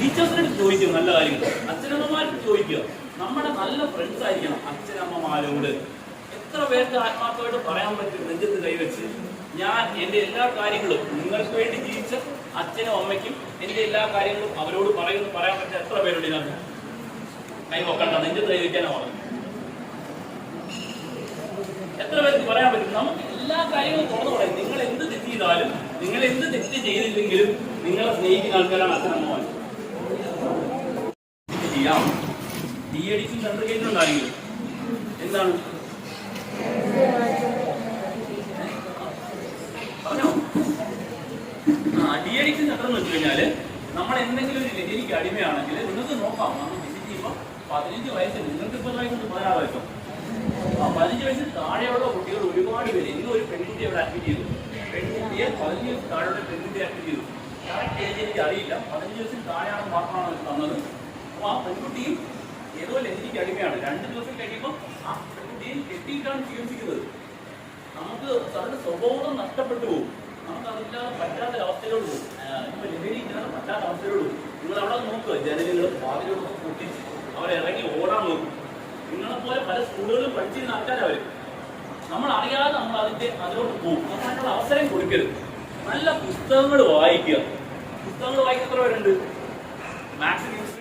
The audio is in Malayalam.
ടീച്ചേഴ്സിനോട് ചോദിക്കുക നല്ല കാര്യങ്ങൾ, അച്ഛനമ്മമാരോട് ചോദിക്കുക. നമ്മുടെ നല്ല ഫ്രണ്ട്സ് ആയിരിക്കണം അച്ഛനമ്മമാരോട്. എത്ര പേർക്ക് ആത്മാർത്ഥമായിട്ട് പറയാൻ പറ്റും നെഞ്ചത്ത് കൈവച്ച്, ഞാൻ എൻ്റെ എല്ലാ കാര്യങ്ങളും നിങ്ങൾക്ക് വേണ്ടി ജീവിച്ച അച്ഛനും അമ്മയ്ക്കും എൻ്റെ എല്ലാ കാര്യങ്ങളും അവരോട് പറയാൻ പറ്റുന്ന എത്ര പേരുണ്ട് ഇതിനകത്ത്? കൈ നോക്കണ്ട, നെഞ്ചത്ത് കൈവയ്ക്കാനോ പറഞ്ഞു. എത്ര പേർക്ക് പറയാൻ പറ്റും? നമുക്ക് എല്ലാ കാര്യങ്ങളും തുറന്നു പറയും. നിങ്ങൾ എന്ത് തെറ്റ് ചെയ്താലും, നിങ്ങൾ എന്ത് തെറ്റ് ചെയ്തില്ലെങ്കിലും നിങ്ങളെ സ്നേഹിക്കുന്ന ആൾക്കാരാണ് അച്ഛനമ്മമാർ. ചെയ്യാം. ഡി അഡിക്ഷൻ സെന്റർ കേട്ടിട്ടുണ്ടായിരിക്കും. എന്താണ് പറഞ്ഞോ? ഡി അഡിക്ഷൻ സെന്റർ എന്ന് വെച്ച് കഴിഞ്ഞാല് നമ്മൾ എന്തെങ്കിലും ഒരു ലഹരിക്ക് അടിമയാണെങ്കിൽ നിങ്ങൾക്ക് നോക്കാം. നമ്മൾ വിസിറ്റ് ചെയ്യുമ്പോൾ 15 വയസ്സിൽ, നിങ്ങൾക്ക് 30 വയസ്സുണ്ട്, 16 വയസ്സോ 15 വയസ്സിൽ താഴെയുള്ള കുട്ടികൾ ഒരുപാട് പേര്. ഇന്ന് ഒരു പെൺകുട്ടി അവിടെ അഡ്മിറ്റ് ചെയ്തു. പെൺകുട്ടിയെ 15 വയസ്സിൽ താഴെയുള്ള പെൺകുട്ടിയെ അഡ്മിറ്റ് ചെയ്തു. കറക്റ്റ് ഏജ് എനിക്ക് അറിയില്ല, 15 വയസ്സിൽ താഴെയാണ് മാത്രമാണ് തന്നത്. അപ്പോൾ ആ പെൺകുട്ടിയും ഏതോ ലഹരിക്ക് അടിമയാണ്. 2 ദിവസം കഴിയുമ്പോൾ ആ പെൺകുട്ടിയും കെട്ടിയിട്ടാണ് ചികിത്സിക്കുന്നത്. നമുക്ക് അതിന്റെ സ്വഭാവം നഷ്ടപ്പെട്ടു പോകും. നമുക്ക് അതില്ലാതെ പറ്റാത്തൊരവസ്ഥയിലോട് പോകും. ഇപ്പൊ ലഹരി ഇല്ലാതെ പറ്റാത്ത അവസ്ഥയിലോട് പോകും. നിങ്ങൾ അവിടെ നോക്കുക, ജനലുകളും വാതിലുകളും പൊട്ടിച്ച് അവരിറങ്ങി ഓടാൻ നോക്കും. നിങ്ങളെപ്പോലെ പല സ്കൂളുകളിലും പഠിച്ചിരുന്ന ആൾക്കാരവർ. നമ്മൾ അറിയാതെ നമ്മൾ അതിലോട്ട് പോകും. നമ്മൾ അതിനുള്ള അവസരം കൊടുക്കരുത്. നല്ല പുസ്തകങ്ങൾ വായിക്കുക. പുസ്തകങ്ങൾ വായിക്കുന്ന എത്ര പേരുണ്ട്? മാത്സ്